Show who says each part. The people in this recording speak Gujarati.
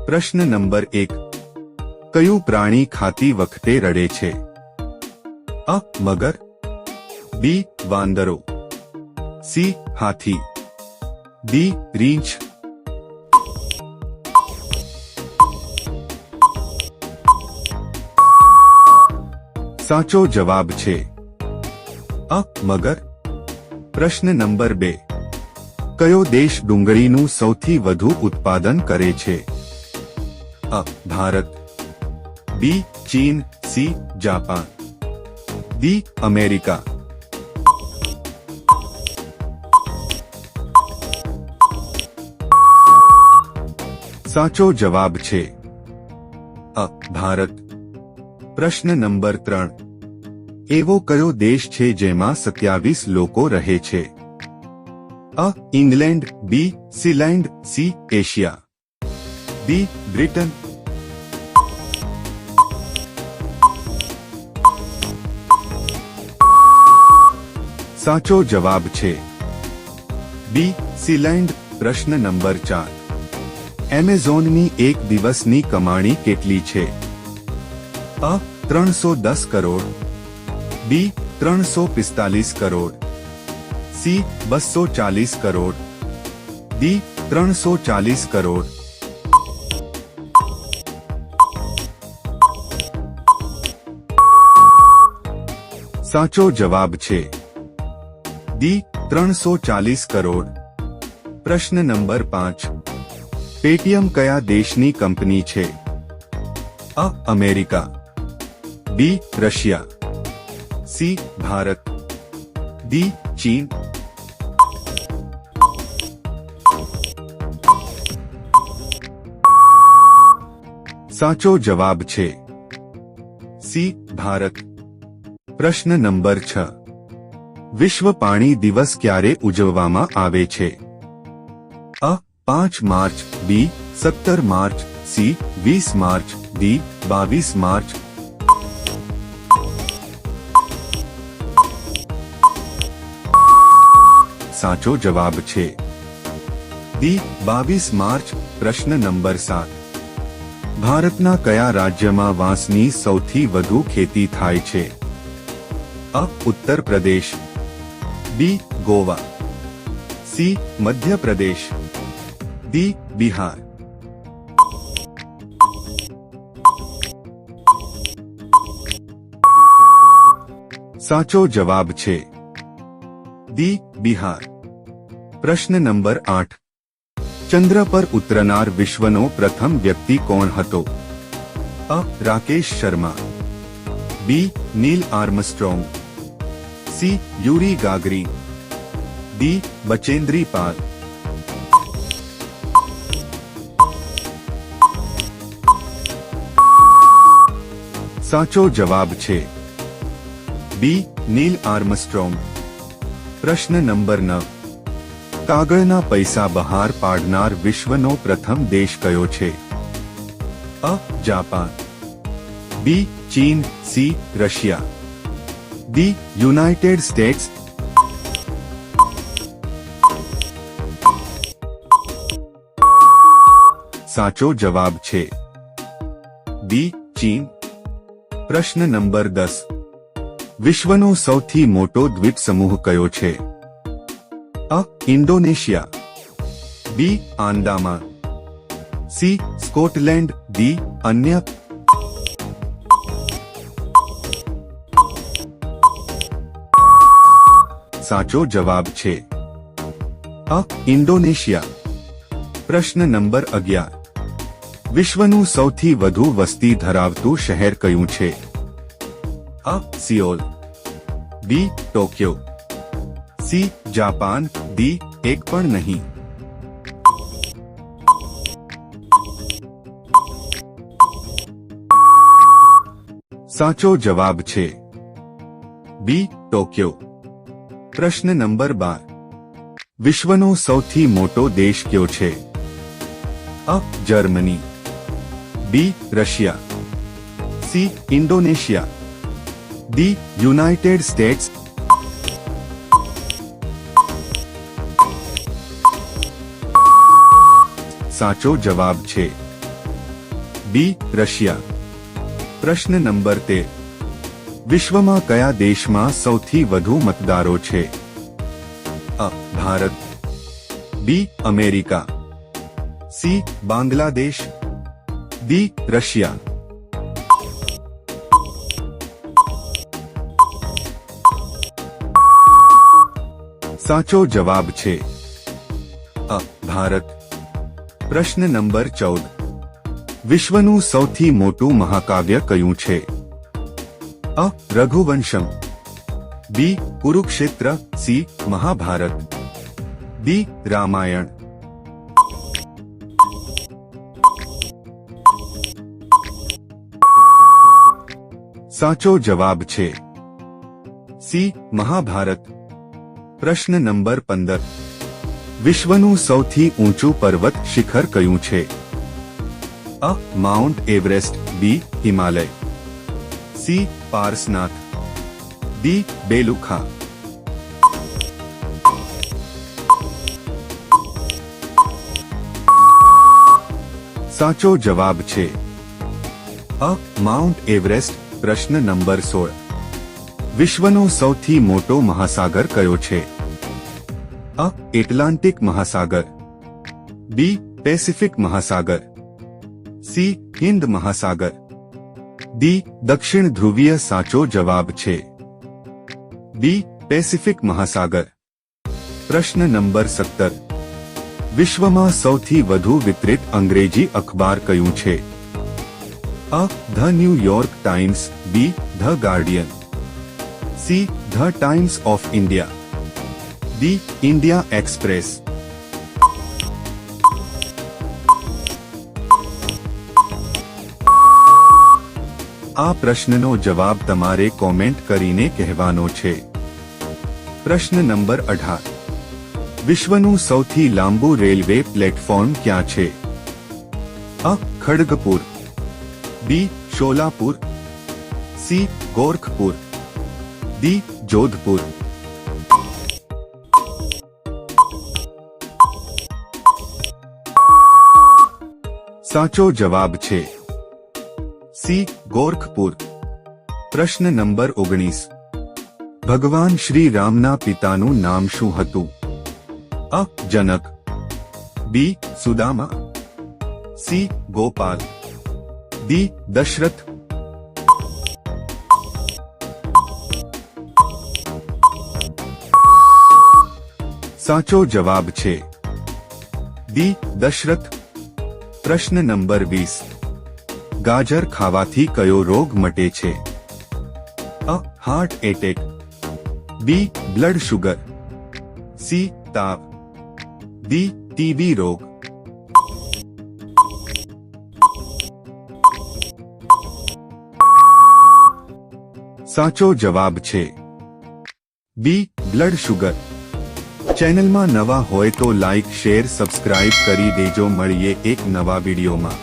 Speaker 1: પ્રશ્ન નંબર 1. કયું પ્રાણી ખાતી વખતે રડે છે? અ. મગર, બી. વાંદરો, સી. હાથી, ડી. રીંછ. સાચો જવાબ છે અ. મગર. પ્રશ્ન નંબર 2. કયો દેશ ડુંગળીનું સૌથી વધુ ઉત્પાદન કરે છે? અ. ભારત, બી. ચીન, સી. Japan, D. અમેરિકા. સાચો જવાબ છે અ. ભારત. પ્રશ્ન નંબર 3. એવો કયો દેશ છે જેમાં 27 લોકો રહે છે? અ. ઇંગ્લેન્ડ, બી. સીલેન્ડ, સી. Asia, D. બ્રિટન. સાચો જવાબ છે બી. સીલેન્ડ. પ્રશ્ન નંબર 4. એમેઝોનની એક દિવસની કમાણી કેટલી છે? અ. 310 કરોડ, બી. 345 કરોડ, સી. 240 કરોડ, ડી. 340 કરોડ. સાચો જવાબ છે ડી. 340 કરોડ. પ્રશ્ન નંબર 5. પેટીએમ કયા દેશની કંપની છે? અ. America, B. Russia, C. Bharat, D. ચીન. સાચો જવાબ છે સી. ભારત. પ્રશ્ન નંબર 6. વિશ્વ પાણી દિવસ ક્યારે ઉજવવામાં આવે છે? અ. 5 માર્ચ, બી. 17 March, C. 20 March, D. 22 March. સાચો જવાબ છે ડી. 22 માર્ચ. પ્રશ્ન નંબર 7. ભારતના કયા રાજ્યમાં વાંસની સૌથી વધુ ખેતી થાય છે? અ. ઉત્તર પ્રદેશ, બી. ગોવા, સી. મધ્યપ્રદેશ, ડી. બિહાર. સાચો જવાબ છે ડી. બિહાર. પ્રશ્ન નંબર 8. ચંદ્ર પર ઉતરનાર વિશ્વનો પ્રથમ વ્યક્તિ કોણ હતો? અ. Rakesh Sharma, B. Neil Armstrong, C. Yuri Gagarin, D. Bachendri Pal. સાચો જવાબ છે બી. Neil Armstrong. પ્રશ્ન નંબર 9. કાગળના પૈસા બહાર પાડનાર વિશ્વનો પ્રથમ દેશ કયો છે? અ. જાપાન, બી. ચીન, C. Russia, D. United States. સાચો જવાબ છે બી. ચીન. પ્રશ્ન નંબર 10. વિશ્વનો સૌથી મોટો દ્વીપ સમૂહ કયો છે? અ. ઇન્ડોનેશિયા, બી. આંદામાન, સી. Scotland, D. અન્ય. સાચો જવાબ છે અ. ઇન્ડોનેશિયા. પ્રશ્ન નંબર 11. વિશ્વનું સૌથી વધુ વસ્તી ધરાવતું શહેર કયું છે? અ. Seoul, B. Tokyo, C. Japan, D. એક પણ નહીં. સાચો જવાબ છે બી. ટોક્યો. પ્રશ્ન નંબર 12. વિશ્વનો સૌથી મોટો દેશ કયો છે? અ. Germany, B. Russia, C. Indonesia, D. United States. સાચો જવાબ છે બી રશિયા. પ્રશ્ન નંબર 13. વિશ્વમાં કયા દેશમાં સૌથી વધુ મતદારો છે? અ Bharat, B America, C Bangladesh, D Russia. સાચો જવાબ છે અ ભારત. પ્રશ્ન નંબર 14. વિશ્વનું સૌથી મોટું મહાકાવ્ય કયું છે? અ રઘુવંશમ, બી કુરુક્ષેત્ર, સી મહાભારત, ડી રામાયણ. સાચો જવાબ છે સી મહાભારત. પ્રશ્ન નંબર 15. વિશ્વનું સૌથી ઊંચું પર્વત શિખર કયું છે? અ માઉન્ટ એવરેસ્ટ, બી હિમાલય, સી પારસનાથ, ડી બેલુખા. સાચો જવાબ છે અ માઉન્ટ એવરેસ્ટ. પ્રશ્ન નંબર 16. વિશ્વનો સૌથી મોટો મહાસાગર કયો છે? અ એટલાન્ટિક મહાસાગર, બી પેસિફિક મહાસાગર, સી હિન્દ મહાસાગર, ડી દક્ષિણ ધ્રુવીય. સાચો જવાબ છે બી પેસિફિક મહાસાગર. પ્રશ્ન નંબર 17. વિશ્વમાં સૌથી વધુ વિતરિત અંગ્રેજી અખબાર કયું છે? અ the New York Times, B the Guardian, C the Times of India, D India Express. આ પ્રશ્નનો જવાબ તમારે કોમેન્ટ કરીને કહેવાનો છે. પ્રશ્ન નંબર 18. વિશ્વનું સૌથી લાંબુ રેલવે પ્લેટફોર્મ ક્યાં છે? અ ખડગપુર, બી શોલાપુર, સી ગોરખપુર, ડી જોધપુર. સાચો જવાબ છે સી ગોરખપુર. પ્રશ્ન નંબર 19. ભગવાન શ્રી રામના પિતાનું નામ શું હતું? અ જનક, બી સુદામા, સી ગોપાલ, ડી દશરથ. સાચો જવાબ છે ડી દશરથ. પ્રશ્ન નંબર 20. ગાજર ખાવાથી કયો રોગ મટે છે? અ હાર્ટ એટેક, બી બ્લડ શુગર, સી તાવ, ડી ટીબી રોગ. સાચો જવાબ છે બી બ્લડ શુગર. ચેનલમાં નવા હોય તો લાઇક, શેર, સબસ્ક્રાઇબ કરી દેજો. મળીએ એક નવા વિડીયોમાં.